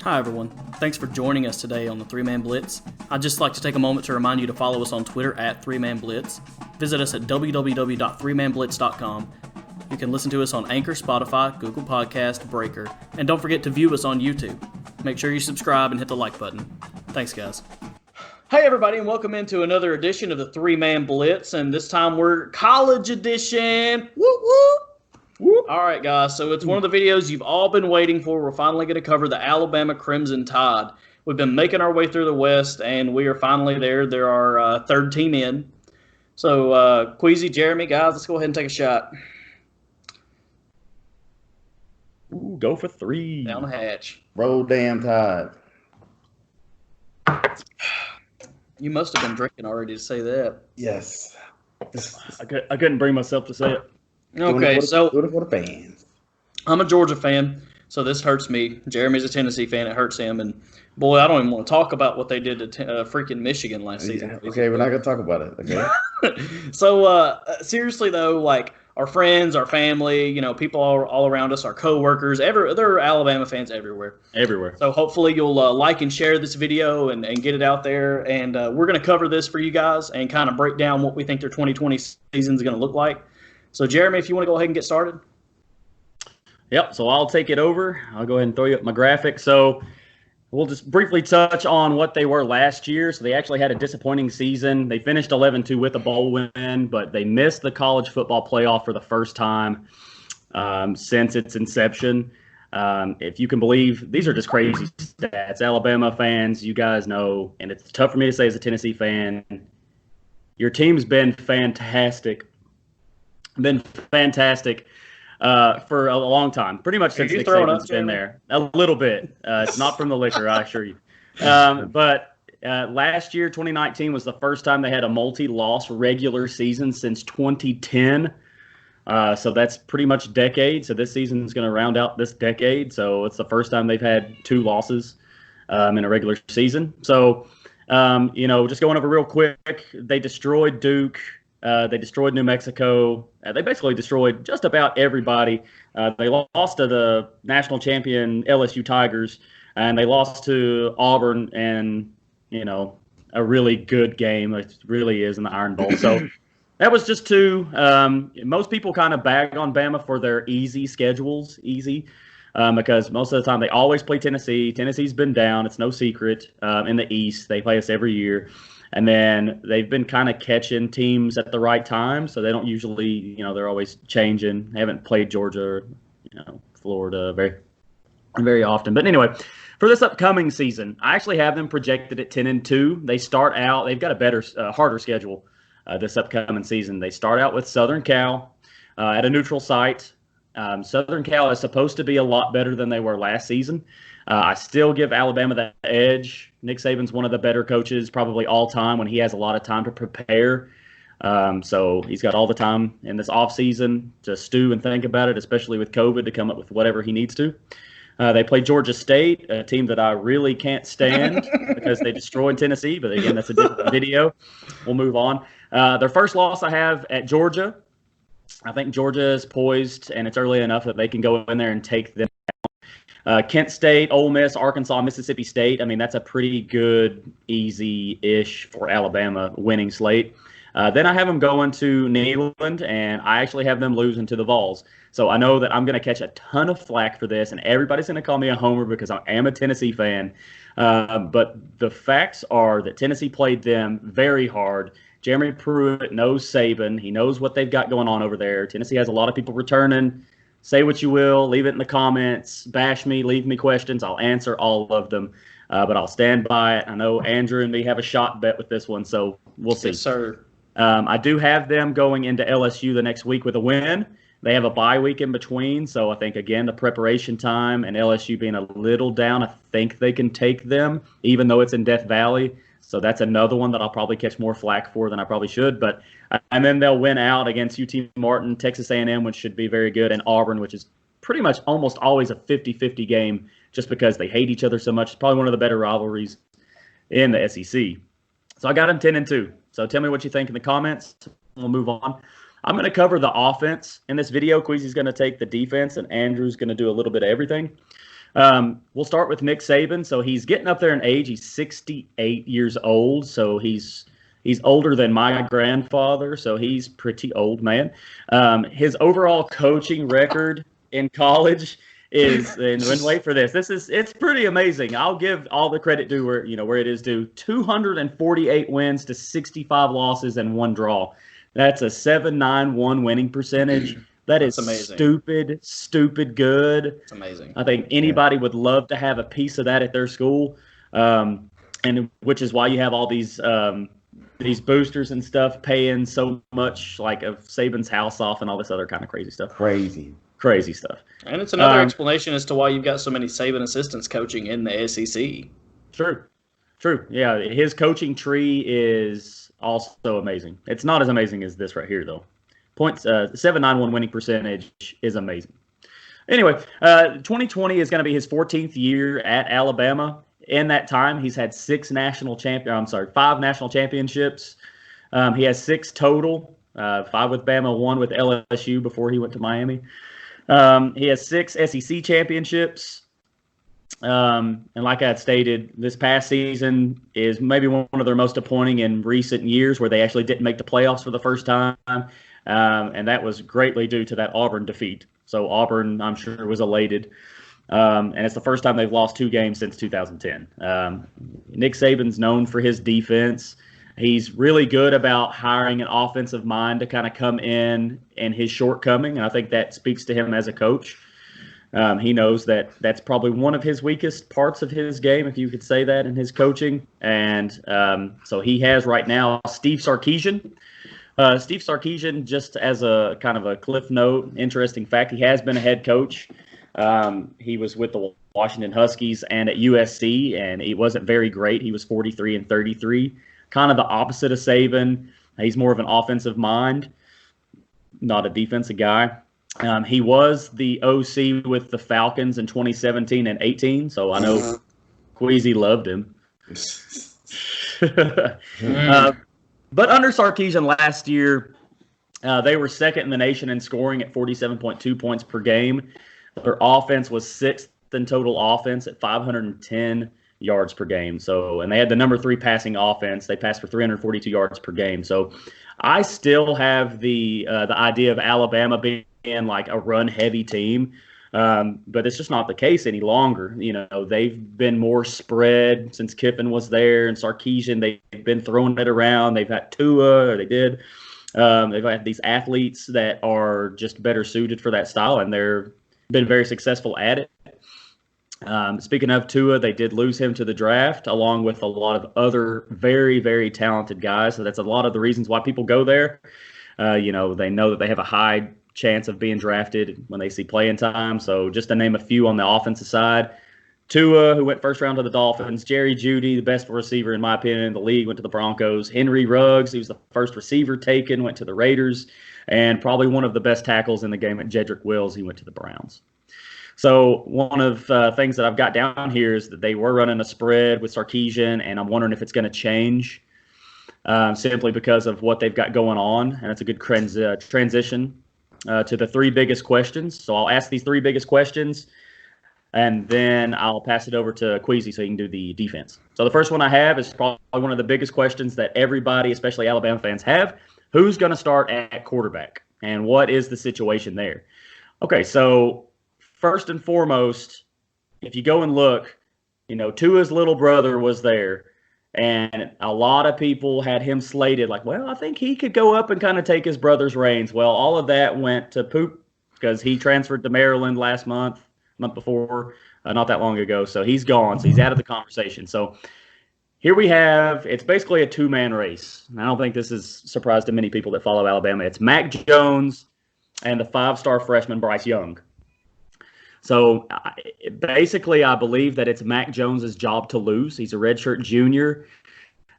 Hi everyone, thanks for joining us today on the Man Blitz. I'd just like to take a moment to remind you to follow us on Twitter at Man Blitz. Visit us at www.3manblitz.com. You can listen to us on Anchor, Spotify, Google Podcast, Breaker, and don't forget to view us on YouTube. Make sure you subscribe and hit the like button. Thanks guys. Hey everybody, and welcome into another edition of the Man Blitz, and this time we're college edition. Woo woo! All right, guys, so it's one of the videos you've all been waiting for. We're finally going to cover the Alabama Crimson Tide. We've been making our way through the West, and we are finally there. They're our third team in. So, Kwesi, Jeremy, guys, let's go ahead and take a shot. Ooh, go for three. Down the hatch. Roll damn Tide. You must have been drinking already to say that. Yes. I couldn't bring myself to say it. Okay, so for the fans. I'm a Georgia fan, so this hurts me. Jeremy's a Tennessee fan; it hurts him. And boy, I don't even want to talk about what they did to freaking Michigan last season. Okay, we're not gonna talk about it. Okay. So seriously though, like our friends, our family, you know, people all around us, our coworkers, there are Alabama fans everywhere. Everywhere. So hopefully you'll like and share this video and get it out there. And we're gonna cover this for you guys and kind of break down what we think their 2020 season is gonna look like. So, Jeremy, if you want to go ahead and get started. Yep, so I'll take it over. I'll go ahead and throw you up my graphic. So we'll just briefly touch on what they were last year. So they actually had a disappointing season. They finished 11-2 with a bowl win, but they missed the college football playoff for the first time since its inception. If you can believe, these are just crazy stats. Alabama fans, you guys know, and it's tough for me to say as a Tennessee fan, your team's been fantastic. For a long time, pretty much since Nick Saban's been there. A little bit. It's not from the liquor, I assure you. But last year, 2019, was the first time they had a multi-loss regular season since 2010. So that's pretty much a decade. So this season is going to round out this decade. So it's the first time they've had 2 losses in a regular season. So, just going over real quick, they destroyed Duke. They destroyed New Mexico. They basically destroyed just about everybody. They lost to the national champion LSU Tigers, and they lost to Auburn and, a really good game. It really is in the Iron Bowl. So that was just 2. Most people kind of bag on Bama for their easy schedules, because most of the time they always play Tennessee. Tennessee's been down. It's no secret. In the East, they play us every year. And then they've been kind of catching teams at the right time, so they don't usually, they're always changing. They haven't played Georgia or, Florida very often. But anyway, for this upcoming season, I actually have them projected at 10-2. They start out, they've got a better, harder schedule this upcoming season. They start out with Southern Cal at a neutral site. Southern Cal is supposed to be a lot better than they were last season. I still give Alabama the edge. Nick Saban's one of the better coaches probably all time when he has a lot of time to prepare. So he's got all the time in this offseason to stew and think about it, especially with COVID, to come up with whatever he needs to. They play Georgia State, a team that I really can't stand because they destroyed Tennessee. But again, that's a different video. We'll move on. Their first loss I have at Georgia. I think Georgia is poised, and it's early enough that they can go in there and take them. Kent State, Ole Miss, Arkansas, Mississippi State. I mean, that's a pretty good, easy-ish for Alabama winning slate. Then I have them going to Neyland, and I actually have them losing to the Vols. So I know that I'm going to catch a ton of flack for this, and everybody's going to call me a homer because I am a Tennessee fan. But the facts are that Tennessee played them very hard. Jeremy Pruitt knows Saban. He knows what they've got going on over there. Tennessee has a lot of people returning. Say what you will, leave it in the comments, bash me, leave me questions. I'll answer all of them, but I'll stand by it. I know Andrew and me have a shot bet with this one, so we'll see. Yes, sir. I do have them going into LSU the next week with a win. They have a bye week in between, so I think, again, the preparation time and LSU being a little down, I think they can take them, even though it's in Death Valley. So that's another one that I'll probably catch more flack for than I probably should. But and then they'll win out against UT Martin, Texas A&M, which should be very good, and Auburn, which is pretty much almost always a 50-50 game just because they hate each other so much. It's probably one of the better rivalries in the SEC. So I got them 10-2. So tell me what you think in the comments. We'll move on. I'm going to cover the offense in this video. Kwesi's going to take the defense, and Andrew's going to do a little bit of everything. We'll start with Nick Saban. So he's getting up there in age. He's 68 years old. So he's older than my grandfather. So he's pretty old, man. His overall coaching record in college is, and wait for this. It's pretty amazing. I'll give all the credit due where it is due. 248 wins to 65 losses and 1 draw. That's a 7.91 winning percentage. That is amazing. Stupid good. It's amazing. I think anybody would love to have a piece of that at their school, and which is why you have all these boosters and stuff paying so much, like of Saban's house off and all this other kind of crazy stuff. Crazy stuff. And it's another explanation as to why you've got so many Saban assistants coaching in the SEC. True. Yeah, his coaching tree is also amazing. It's not as amazing as this right here, though. 7.91 winning percentage is amazing. Anyway, 2020 is going to be his 14th year at Alabama. In that time, he's had 5 national championships. He has 6 total, 5 with Bama, 1 with LSU before he went to Miami. He has 6 SEC championships. And like I had stated, this past season is maybe one of their most disappointing in recent years, where they actually didn't make the playoffs for the first time. And that was greatly due to that Auburn defeat. So Auburn, I'm sure, was elated. And it's the first time they've lost 2 games since 2010. Nick Saban's known for his defense. He's really good about hiring an offensive mind to kind of come in and his shortcoming. And I think that speaks to him as a coach. He knows that that's probably one of his weakest parts of his game, if you could say that, in his coaching. And so he has right now Steve Sarkisian. Steve Sarkisian, just as a kind of a cliff note, interesting fact, he has been a head coach. He was with the Washington Huskies and at USC, and he wasn't very great. He was 43-33, kind of the opposite of Saban. He's more of an offensive mind, not a defensive guy. He was the OC with the Falcons in 2017 and 18, so I know Kwesi loved him. But under Sarkisian last year, they were second in the nation in scoring at 47.2 points per game. Their offense was 6th in total offense at 510 yards per game. So, and they had the number 3 passing offense. They passed for 342 yards per game. So, I still have the idea of Alabama being like a run-heavy team, but it's just not the case any longer. They've been more spread since Kiffin was there, and Sarkisian, they've been throwing it around. They've had Tua, or they did. They've had these athletes that are just better suited for that style, and they've been very successful at it. Speaking of Tua, they did lose him to the draft, along with a lot of other very, very talented guys. So that's a lot of the reasons why people go there. They know that they have a high chance of being drafted when they see playing time. So just to name a few on the offensive side, Tua, who went first round to the Dolphins, Jerry Jeudy, the best receiver in my opinion in the league, went to the Broncos, Henry Ruggs, he was the first receiver taken, went to the Raiders, and probably one of the best tackles in the game at Jedrick Wills, he went to the Browns. So one of things that I've got down here is that they were running a spread with Sarkisian, and I'm wondering if it's going to change simply because of what they've got going on, and it's a good transition to the 3 biggest questions. So I'll ask these 3 biggest questions, and then I'll pass it over to Kwesi so he can do the defense. So the first one I have is probably one of the biggest questions that everybody, especially Alabama fans, have. Who's going to start at quarterback, and what is the situation there? Okay, so first and foremost, if you go and look, Tua's little brother was there. And a lot of people had him slated like, well, I think he could go up and kind of take his brother's reins. Well, all of that went to poop because he transferred to Maryland last month before, not that long ago. So he's gone. So he's out of the conversation. So here we have, it's basically a 2-man race. And I don't think this is a surprise to many people that follow Alabama. It's Mac Jones and the 5-star freshman Bryce Young. So basically, I believe that it's Mac Jones's job to lose. He's a redshirt junior.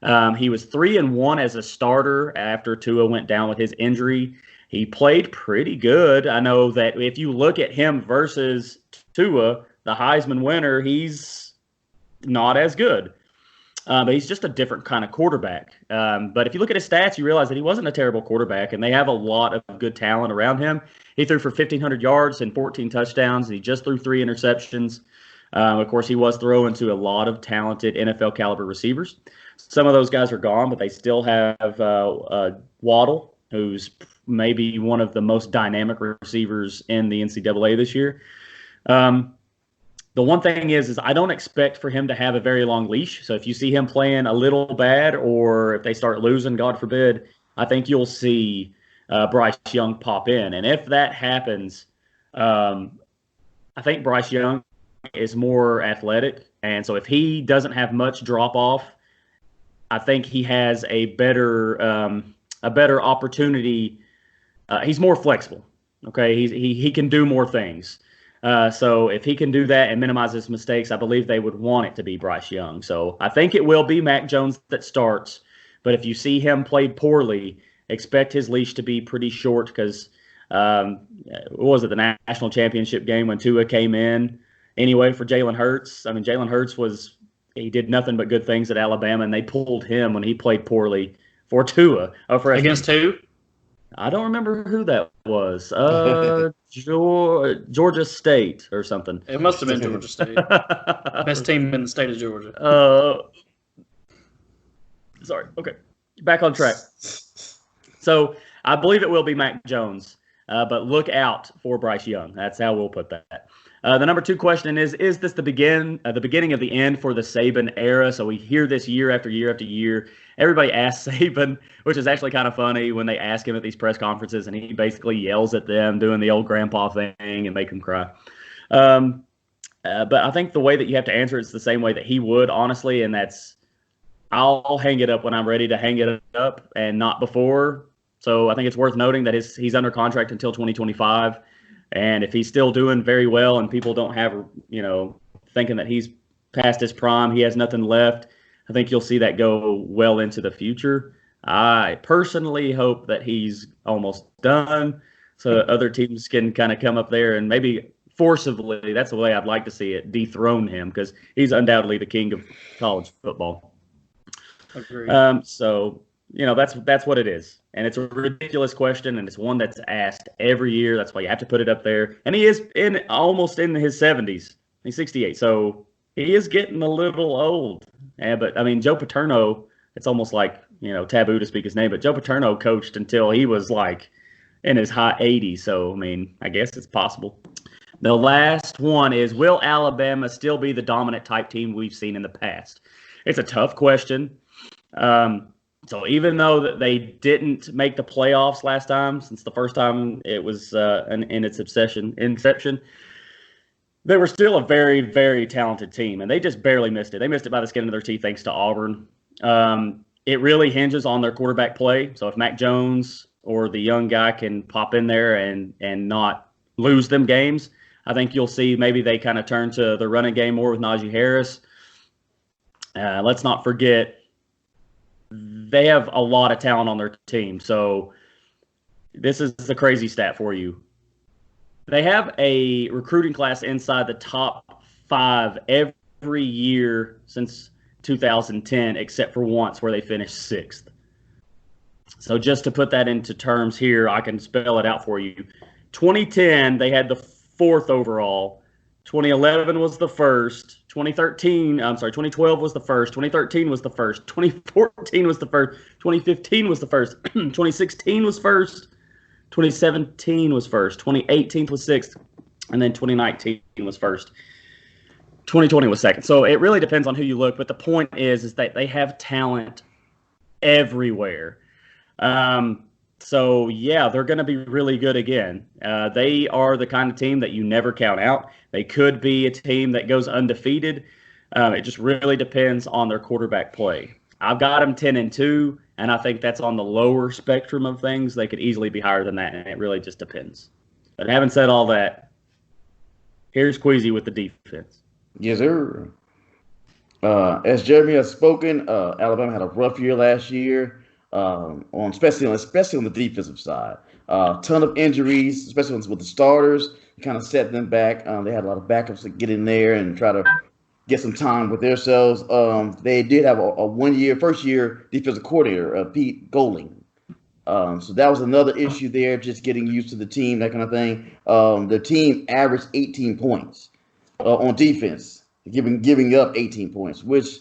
He was 3-1 as a starter after Tua went down with his injury. He played pretty good. I know that if you look at him versus Tua, the Heisman winner, he's not as good. But he's just a different kind of quarterback. But if you look at his stats, you realize that he wasn't a terrible quarterback, and they have a lot of good talent around him. He threw for 1,500 yards and 14 touchdowns, and he just threw 3 interceptions. Of course, he was throwing to a lot of talented NFL caliber receivers. Some of those guys are gone, but they still have Waddle, who's maybe one of the most dynamic receivers in the NCAA this year. The one thing is I don't expect for him to have a very long leash. So if you see him playing a little bad, or if they start losing, God forbid, I think you'll see Bryce Young pop in. And if that happens, I think Bryce Young is more athletic. And so if he doesn't have much drop off, I think he has a better opportunity. He's more flexible. Okay, he can do more things. So if he can do that and minimize his mistakes, I believe they would want it to be Bryce Young. So I think it will be Mac Jones that starts. But if you see him play poorly, expect his leash to be pretty short because what was it, the national championship game when Tua came in anyway for Jalen Hurts? I mean, Jalen Hurts he did nothing but good things at Alabama, and they pulled him when he played poorly for Tua. Against who? I don't remember who that was. Georgia State or something. It must have been Georgia State. Best team in the state of Georgia. Sorry. Okay. Back on track. So I believe it will be Mac Jones, but look out for Bryce Young. That's how we'll put that. The number 2 question is this the beginning of the end for the Saban era? So we hear this year after year after year. Everybody asks Saban, which is actually kind of funny when they ask him at these press conferences, and he basically yells at them, doing the old grandpa thing and make them cry. But I think the way that you have to answer it's the same way that he would, honestly, and that's I'll hang it up when I'm ready to hang it up and not before. So I think it's worth noting that he's under contract until 2025. And if he's still doing very well and people don't have, thinking that he's past his prime, he has nothing left, I think you'll see that go well into the future. I personally hope that he's almost done so that other teams can kind of come up there and maybe forcibly, that's the way I'd like to see it, dethrone him because he's undoubtedly the king of college football. Agreed. So, that's what it is. And it's a ridiculous question, and it's one that's asked every year. That's why you have to put it up there. And he is almost in his 70s. He's 68, so he is getting a little old. But, I mean, Joe Paterno, it's almost like, taboo to speak his name, but Joe Paterno coached until he was, like, in his high 80s. So, I mean, I guess it's possible. The last one is, will Alabama still be the dominant type team we've seen in the past? It's a tough question. So even though that they didn't make the playoffs last time, since the first time it was in its inception, they were still a very, very talented team, and they just barely missed it. They missed it by the skin of their teeth thanks to Auburn. It really hinges on their quarterback play. So if Mac Jones or the young guy can pop in there and not lose them games, I think you'll see maybe they kind of turn to the running game more with Najee Harris. Let's not forget, they have a lot of talent on their team. So this is the crazy stat for you. They have a recruiting class inside the top 5 every year since 2010, except for once where they finished 6th. So just to put that into terms here, I can spell it out for you. 2010, they had the 4th overall. 2011 was the 1st. 2012 was the 1st. 2013 was the 1st. 2014 was the 1st. 2015 was the 1st. 2016 was 1st. 2017 was 1st. 2018 was 6th. And then 2019 was 1st. 2020 was 2nd. So it really depends on who you look. But the point is that they have talent everywhere. So, yeah, they're going to be really good again. They are the kind of team that you never count out. They could be a team that goes undefeated. It just really depends on their quarterback play. I've got them 10-2, and I think that's on the lower spectrum of things. They could easily be higher than that, and it really just depends. But having said all that, here's Kwesi with the defense. Yes, sir. As Jeremy has spoken, Alabama had a rough year last year. Especially on the defensive side. Ton of injuries, especially with the starters, kind of set them back. They had a lot of backups to get in there and try to get some time with themselves. They did have a first-year defensive coordinator, Pete Goling. So that was another issue there, just getting used to the team, that kind of thing. The team averaged 18 points on defense giving up 18 points, which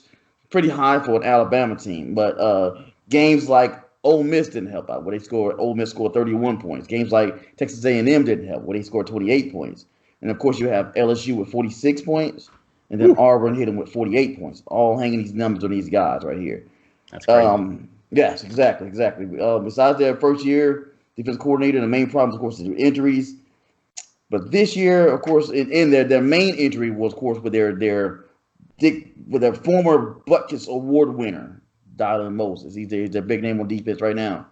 pretty high for an Alabama team. But games like Ole Miss didn't help out, where Ole Miss scored 31 points. Games like Texas A&M didn't help, where they scored 28 points. And of course, you have LSU with 46 points, and then Auburn hit them with 48 points. All hanging these numbers on these guys right here. That's crazy. Yes, exactly. Besides their first year defensive coordinator, the main problem, of course, is their injuries. But this year, of course, in their main injury was, of course, with their former Butkus Award winner, Dylan Moses. He's their big name on defense right now.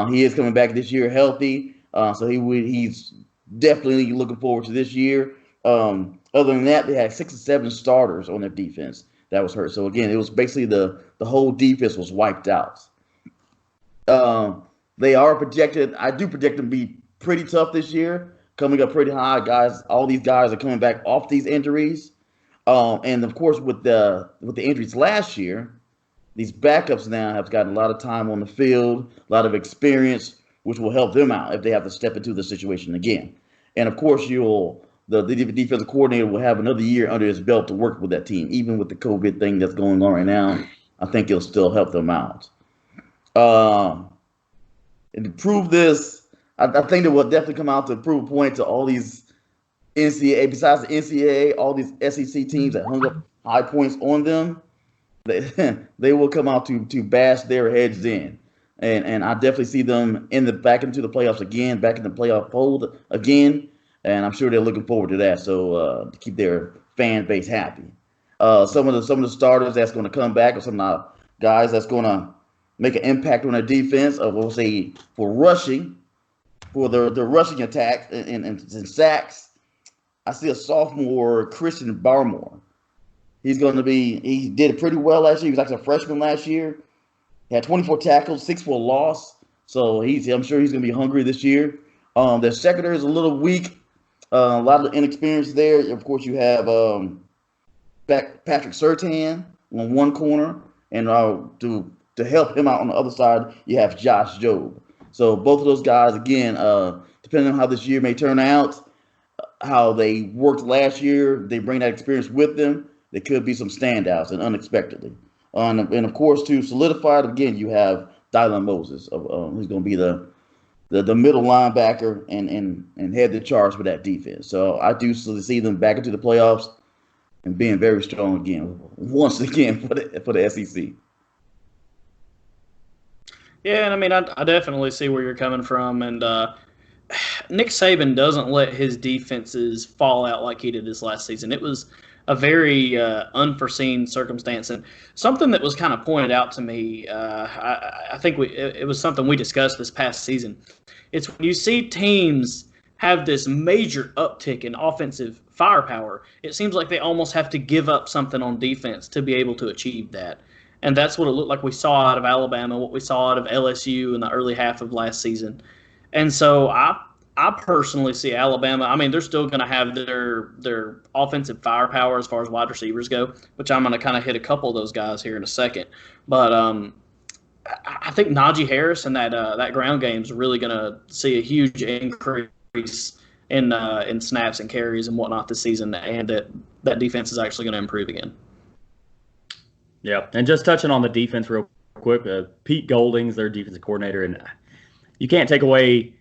He is coming back this year healthy, so he's definitely looking forward to this year. Other than that, they had 6 or 7 starters on their defense that was hurt. So again, it was basically the whole defense was wiped out. They are projected. I do project them to be pretty tough this year, coming up pretty high. Guys, all these guys are coming back off these injuries, and of course with the injuries last year, these backups now have gotten a lot of time on the field, a lot of experience, which will help them out if they have to step into the situation again. And of course, the defensive coordinator will have another year under his belt to work with that team, even with the COVID thing that's going on right now. I think it'll still help them out. And to prove this, I think they will definitely come out to prove a point to all these NCAA, besides the NCAA, all these SEC teams that hung up high points on them. They will come out to bash their heads in. And I definitely see them back into the playoffs again, back in the playoff fold again. And I'm sure they're looking forward to that. So to keep their fan base happy. Some of the starters that's going to come back, or some of the guys that's going to make an impact on their defense, we'll say for rushing, for the rushing attack and sacks. I see a sophomore, Christian Barmore. He did it pretty well last year. He was actually a freshman last year. He had 24 tackles, 6 for a loss. So I'm sure he's going to be hungry this year. Their secondary is a little weak. A lot of inexperience there. Of course, you have Patrick Surtain on one corner, and to help him out on the other side, you have Josh Jobe. So both of those guys, again, depending on how this year may turn out, how they worked last year, they bring that experience with them. There could be some standouts and unexpectedly. And of course, to solidify it, again, you have Dylan Moses, who's going to be the middle linebacker and head the charge for that defense. So I do see them back into the playoffs and being very strong again, once again for the SEC. Yeah, and I mean, I definitely see where you're coming from, and Nick Saban doesn't let his defenses fall out like he did this last season. It was a very unforeseen circumstance, and something that was kind of pointed out to me. I think it was something we discussed this past season. It's when you see teams have this major uptick in offensive firepower, it seems like they almost have to give up something on defense to be able to achieve that. And that's what it looked like we saw out of Alabama, what we saw out of LSU in the early half of last season. And so I personally see Alabama. I mean, they're still going to have their offensive firepower as far as wide receivers go, which I'm going to kind of hit a couple of those guys here in a second. But I think Najee Harris and that ground game is really going to see a huge increase in snaps and carries and whatnot this season, and that defense is actually going to improve again. Yeah, and just touching on the defense real quick, Pete Golding's their defensive coordinator, and you can't take away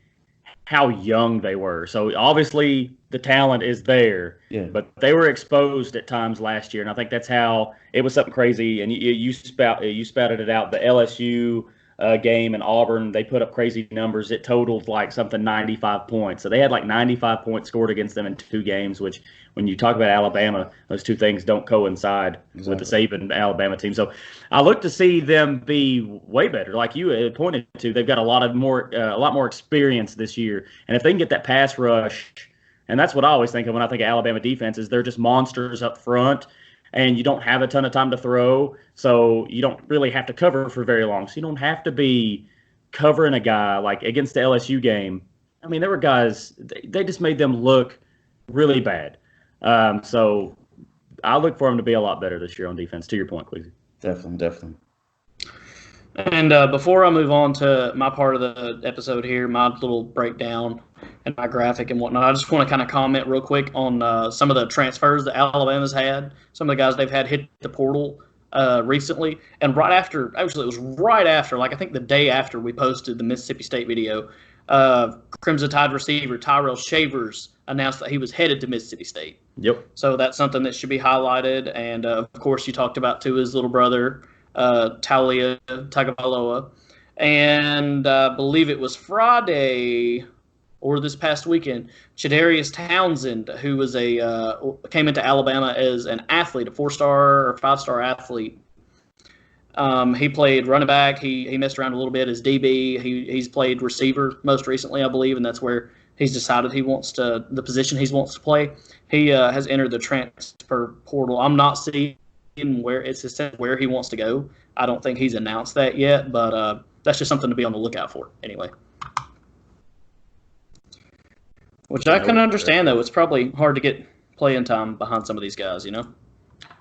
how young they were. So obviously the talent is there, but they were exposed at times last year, and I think that's how it was something crazy. And you spouted it out. The LSU game in Auburn, they put up crazy numbers. It totaled like something 95 points. So they had like 95 points scored against them in 2 games, which when you talk about Alabama, those 2 things don't coincide with the Saban Alabama team. So I look to see them be way better. Like you pointed to, they've got a lot more experience this year. And if they can get that pass rush, and that's what I always think of when I think of Alabama defense, is they're just monsters up front, and you don't have a ton of time to throw, so you don't really have to cover for very long. So you don't have to be covering a guy like against the LSU game. I mean, there were guys, they just made them look really bad. So I look for them to be a lot better this year on defense, to your point, Kwesi. Definitely. And before I move on to my part of the episode here, my little breakdown, in my graphic and whatnot. I just want to kind of comment real quick on some of the transfers that Alabama's had. Some of the guys they've had hit the portal recently. And right after, actually it was right after, like I think the day after we posted the Mississippi State video, Crimson Tide receiver Tyrell Shavers announced that he was headed to Mississippi State. Yep. So that's something that should be highlighted. And, of course, you talked about, too, his little brother, Taulia Tagovailoa. And I believe it was Friday or this past weekend, Chadarius Townsend, who was came into Alabama as an athlete, a 4-star or 5-star athlete. He played running back. He messed around a little bit as DB. He's played receiver most recently, I believe, and that's where he's decided the position he wants to play. He has entered the transfer portal. I'm not seeing where he wants to go. I don't think he's announced that yet, but that's just something to be on the lookout for anyway. Which I can understand, though. It's probably hard to get playing time behind some of these guys, you know?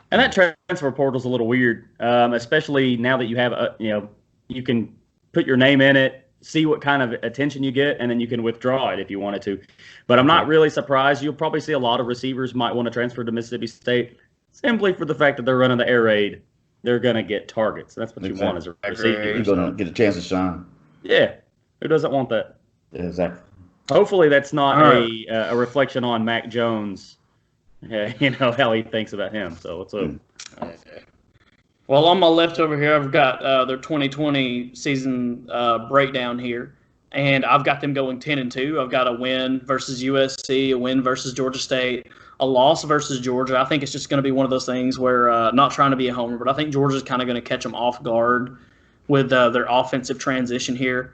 And that transfer portal's a little weird, especially now that you have, you can put your name in it, see what kind of attention you get, and then you can withdraw it if you wanted to. But I'm not really surprised. You'll probably see a lot of receivers might want to transfer to Mississippi State simply for the fact that they're running the air raid. They're going to get targets. That's what you want as a receiver. You're going to get a chance to shine. Yeah. Who doesn't want that? Yeah, exactly. Hopefully that's not a reflection on Mac Jones, how he thinks about him. So what's up? Well, on my left over here, I've got their 2020 season breakdown here, and I've got them going 10-2. I've got a win versus USC, a win versus Georgia State, a loss versus Georgia. I think it's just going to be one of those things where, not trying to be a homer, but I think Georgia's kind of going to catch them off guard with their offensive transition here.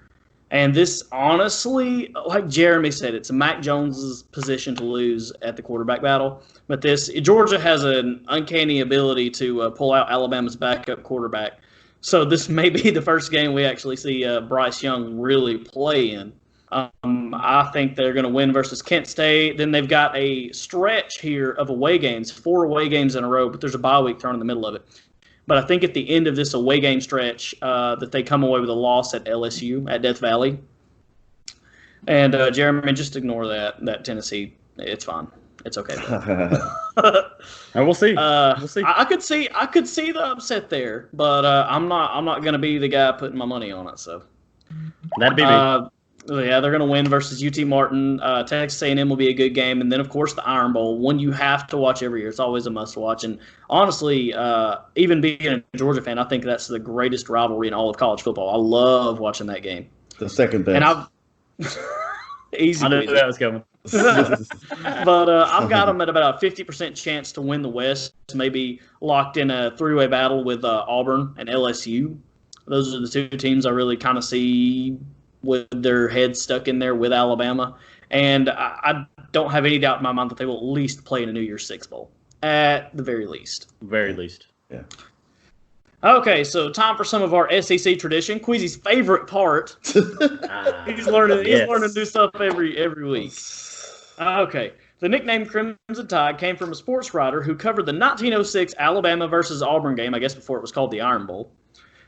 And this, honestly, like Jeremy said, it's Mac Jones's position to lose at the quarterback battle. But Georgia has an uncanny ability to pull out Alabama's backup quarterback. So this may be the first game we actually see Bryce Young really play in. I think they're going to win versus Kent State. Then they've got a stretch here of away games, 4 away games in a row, but there's a bye week thrown in the middle of it. But I think at the end of this away game stretch that they come away with a loss at LSU, at Death Valley. And, Jeremy, just ignore that Tennessee. It's fine. It's okay. And we'll see. We'll see. I could see the upset there, but I'm not going to be the guy putting my money on it. So that'd be me. Yeah, they're going to win versus UT Martin. Texas A&M will be a good game. And then, of course, the Iron Bowl, one you have to watch every year. It's always a must-watch. And honestly, even being a Georgia fan, I think that's the greatest rivalry in all of college football. I love watching that game. The second best. And easy. I knew that was coming. But I've got them at about a 50% chance to win the West, maybe locked in a 3-way battle with Auburn and LSU. Those are the 2 teams I really kind of see with their heads stuck in there with Alabama. And I don't have any doubt in my mind that they will at least play in a New Year's Six Bowl, at the very least. Very least. Yeah. Okay, so time for some of our SEC tradition. Kwesi's favorite part. He's learning new stuff every week. Okay. The nickname Crimson Tide came from a sports writer who covered the 1906 Alabama versus Auburn game, I guess before it was called the Iron Bowl.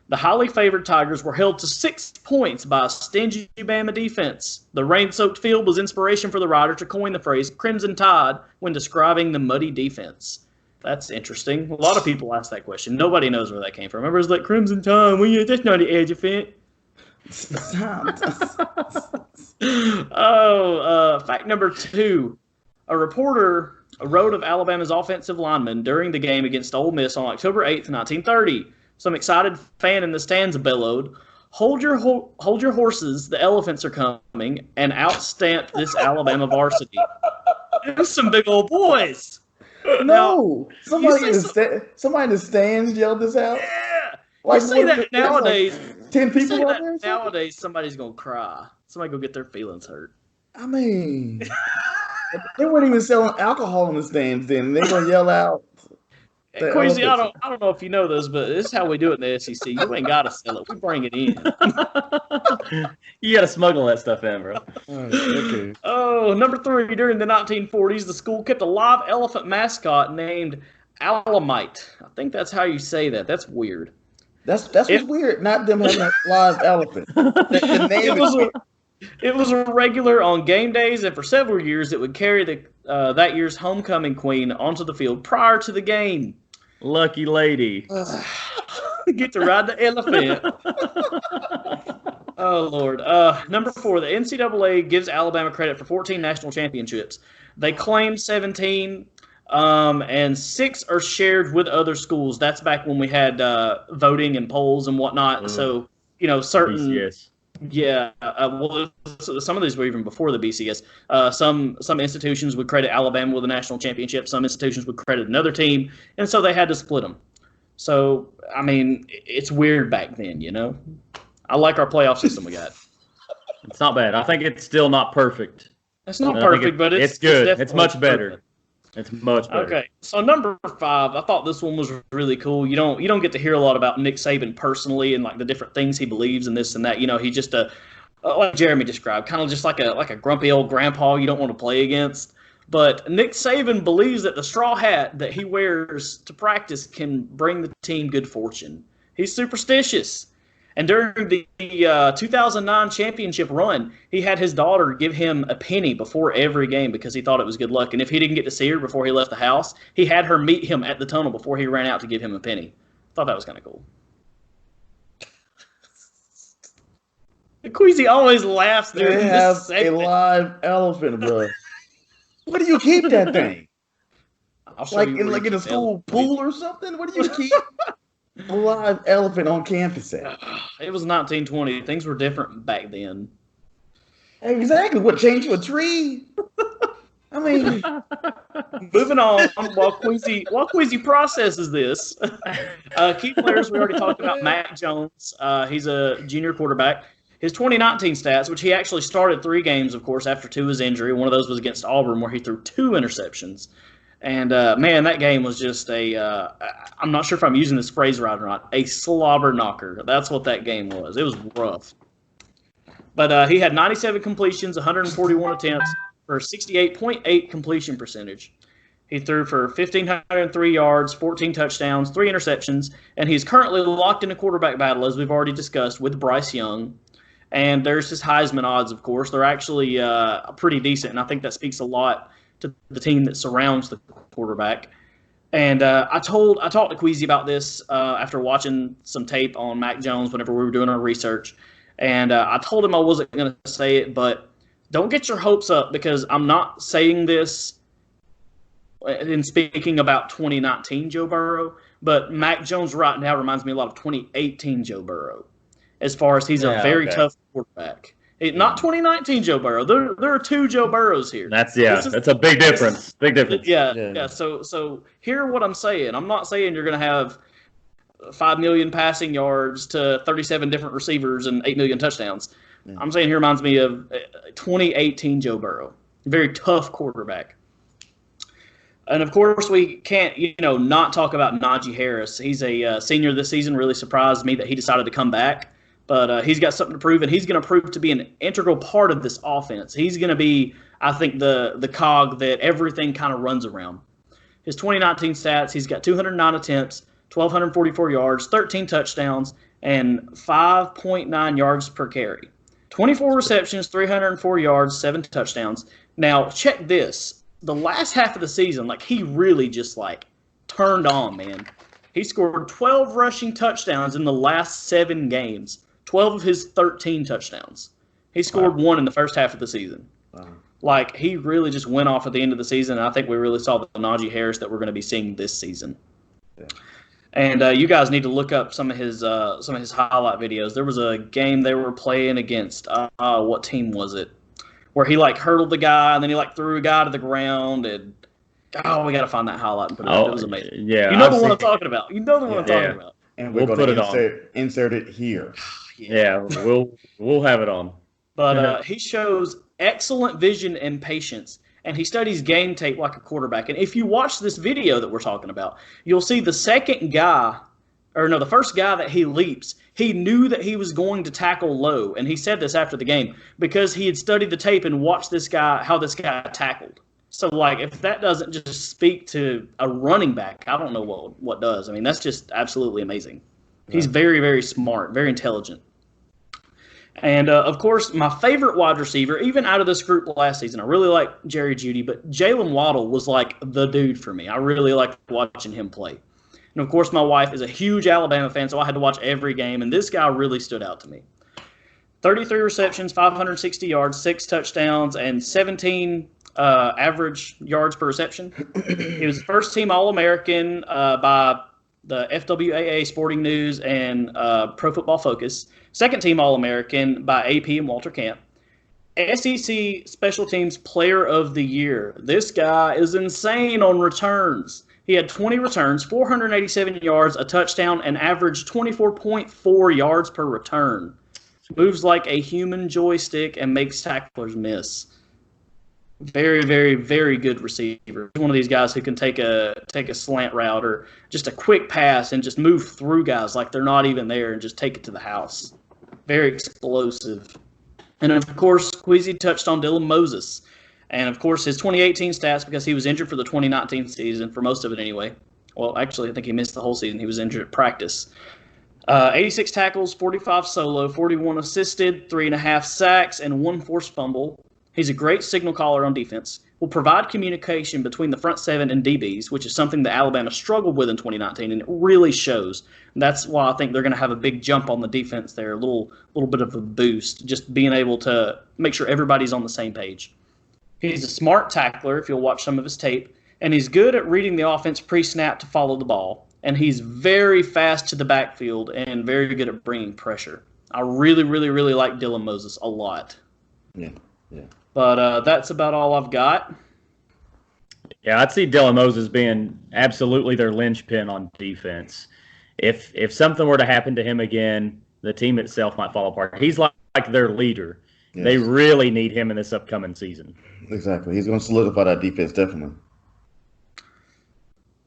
The highly favored Tigers were held to 6 points by a stingy Bama defense. The rain-soaked field was inspiration for the writer to coin the phrase Crimson Tide when describing the muddy defense. That's interesting. A lot of people ask that question. Nobody knows where that came from. Remember, it's like Crimson Tide. Well, that's not an adjective. Fact number 2. A reporter wrote of Alabama's offensive lineman during the game against Ole Miss on October 8th, 1930. Some excited fan in the stands bellowed, hold your horses, the elephants are coming, and outstamp this Alabama varsity. There's some big old boys. No, somebody in the stands yelled this out. Yeah, like, you see that nowadays. Like 10 people out there. Nowadays, somebody's gonna cry. Somebody go get their feelings hurt. I mean, they weren't even selling alcohol in the stands then. They're gonna yell out. Kwesi, I don't know if you know this, but this is how we do it in the SEC. You ain't gotta sell it. We bring it in. You gotta smuggle that stuff in, bro. Okay. Oh, number 3. During the 1940s, the school kept a live elephant mascot named Alamite. I think that's how you say that. That's weird. That's what's weird. Not them having a live elephant. The name It was a regular on game days, and for several years, it would carry that year's homecoming queen onto the field prior to the game. Lucky lady. Get to ride the elephant. Oh, Lord. Number 4, the NCAA gives Alabama credit for 14 national championships. They claim 17, and 6 are shared with other schools. That's back when we had voting and polls and whatnot. So, certain... BCS. Yeah, well, some of these were even before the BCS. Some institutions would credit Alabama with a national championship. Some institutions would credit another team, and so they had to split them. So, I mean, it's weird back then, I like our playoff system we got. It's not bad. I think it's still not perfect. It's not perfect, but it's good. It's much better. It's much better. Okay, so number 5, I thought this one was really cool. You don't get to hear a lot about Nick Saban personally and like the different things he believes in this and that. He's just like Jeremy described, kind of just like a grumpy old grandpa you don't want to play against. But Nick Saban believes that the straw hat that he wears to practice can bring the team good fortune. He's superstitious. And during the 2009 championship run, he had his daughter give him a penny before every game because he thought it was good luck. And if he didn't get to see her before he left the house, he had her meet him at the tunnel before he ran out to give him a penny. Thought that was kind of cool. Kwesi always laughs there. They have a live elephant, bro. Where do you keep that thing? In a school pool or something? What do you keep a live elephant on campus at? It was 1920. Things were different back then. Exactly. What, changed to a tree? I mean, moving on. While Kwesi processes this, key players we already talked about. Mac Jones. He's a junior quarterback. His 2019 stats, which he actually started 3 games, of course, after 2 his injury. One of those was against Auburn, where he threw 2 interceptions. And, man, that game was just I'm not sure if I'm using this phrase right or not, a slobber knocker. That's what that game was. It was rough. But he had 97 completions, 141 attempts for a 68.8 completion percentage. He threw for 1,503 yards, 14 touchdowns, 3 interceptions, and he's currently locked in a quarterback battle, as we've already discussed, with Bryce Young. And there's his Heisman odds, of course. They're actually pretty decent, and I think that speaks a lot to the team that surrounds the quarterback. And I talked to Kwesi about this after watching some tape on Mac Jones whenever we were doing our research. And I told him I wasn't going to say it, but don't get your hopes up, because I'm not saying this in speaking about 2019 Joe Burrow, but Mac Jones right now reminds me a lot of 2018 Joe Burrow, as far as he's a very tough quarterback. Not 2019 Joe Burrow. There are 2 Joe Burrows here. That's a big difference. Big difference. Yeah. So hear what I'm saying. I'm not saying you're going to have 5 million passing yards to 37 different receivers and 8 million touchdowns. Yeah. I'm saying he reminds me of 2018 Joe Burrow. Very tough quarterback. And, of course, we can't, not talk about Najee Harris. He's a senior this season. Really surprised me that he decided to come back. But he's got something to prove, and he's going to prove to be an integral part of this offense. He's going to be, I think, the cog that everything kind of runs around. His 2019 stats, he's got 209 attempts, 1,244 yards, 13 touchdowns, and 5.9 yards per carry. 24 receptions, 304 yards, 7 touchdowns. Now, check this. The last half of the season, he really just, turned on, man. He scored 12 rushing touchdowns in the last 7 games. 12 of his 13 touchdowns. He scored 1 in the first half of the season. Wow. He really just went off at the end of the season, and I think we really saw the Najee Harris that we're going to be seeing this season. Yeah. And you guys need to look up some of his highlight videos. There was a game they were playing against, what team was it? Where he, hurdled the guy, and then he, threw a guy to the ground, and we got to find that highlight and put it up. It was amazing. Yeah, you know the one I'm talking about. I'm talking about. And we're going to insert it here. Yeah, we'll have it on. But he shows excellent vision and patience, and he studies game tape like a quarterback. And if you watch this video that we're talking about, you'll see the first guy that he leaps, he knew that he was going to tackle low. And he said this after the game because he had studied the tape and watched how this guy tackled. So, if that doesn't just speak to a running back, I don't know what does. I mean, that's just absolutely amazing. He's very, very smart, very intelligent. And, of course, my favorite wide receiver, even out of this group last season, I really like Jerry Jeudy, but Jalen Waddle was like the dude for me. I really liked watching him play. And, of course, my wife is a huge Alabama fan, so I had to watch every game, and this guy really stood out to me. 33 receptions, 560 yards, 6 touchdowns, and 17 average yards per reception. He was first-team All-American by the FWAA Sporting News and Pro Football Focus. Second-team All-American by AP and Walter Camp. SEC Special Teams Player of the Year. This guy is insane on returns. He had 20 returns, 487 yards, a touchdown, and averaged 24.4 yards per return. Moves like a human joystick and makes tacklers miss. Very, very, very good receiver. One of these guys who can take a slant route or just a quick pass and just move through guys like they're not even there and just take it to the house. Very explosive. And, of course, Kwesi touched on Dylan Moses. And, of course, his 2018 stats, because he was injured for the 2019 season, for most of it anyway. Well, actually, I think he missed the whole season. He was injured at practice. 86 tackles, 45 solo, 41 assisted, 3.5 sacks, and 1 forced fumble. He's a great signal caller on defense. Will provide communication between the front seven and DBs, which is something that Alabama struggled with in 2019, and it really shows. That's why I think they're going to have a big jump on the defense there, a little bit of a boost, just being able to make sure everybody's on the same page. He's a smart tackler, if you'll watch some of his tape, and he's good at reading the offense pre-snap to follow the ball. And he's very fast to the backfield and very good at bringing pressure. I really, really, really like Dylan Moses a lot. Yeah. But that's about all I've got. Yeah, I'd see Dylan Moses being absolutely their linchpin on defense. If something were to happen to him again, the team itself might fall apart. He's like their leader. Yes. They really need him in this upcoming season. Exactly. He's going to solidify that defense, definitely.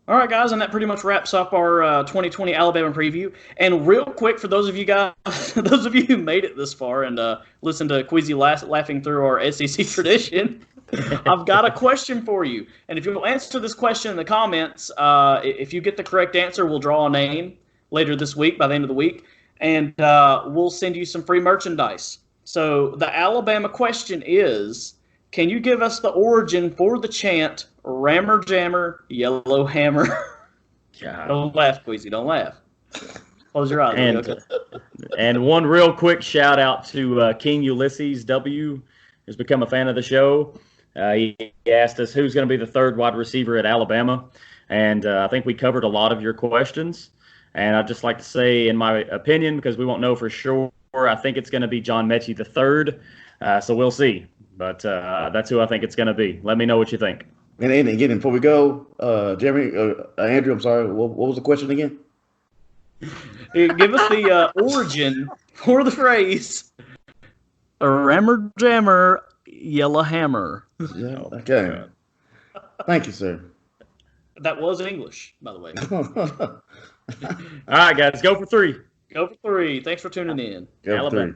All right, guys, and that pretty much wraps up our 2020 Alabama preview. And real quick, for those of you guys, those of you who made it this far and listened to Kwesi laughing through our SEC tradition, I've got a question for you. And if you'll answer this question in the comments, if you get the correct answer, we'll draw a name later this week, by the end of the week, and we'll send you some free merchandise. So the Alabama question is, can you give us the origin for the chant, Rammer Jammer, Yellow Hammer? God. Don't laugh, Kwesi. Don't laugh. Close your eyes. And one real quick shout out to King Ulysses W, who's become a fan of the show. He asked us who's going to be the third wide receiver at Alabama. And I think we covered a lot of your questions. And I'd just like to say, in my opinion, because we won't know for sure, I think it's going to be John Mechie the third. So we'll see. But that's who I think it's going to be. Let me know what you think. And again, before we go, Jeremy, Andrew, I'm sorry, what was the question again? Give us the origin for the phrase, Rammer Jammer, Yellow Hammer. Yeah, okay. Thank you, sir. That was English, by the way. All right, guys, go for 3. Go for 3. Thanks for tuning in. Go for 3.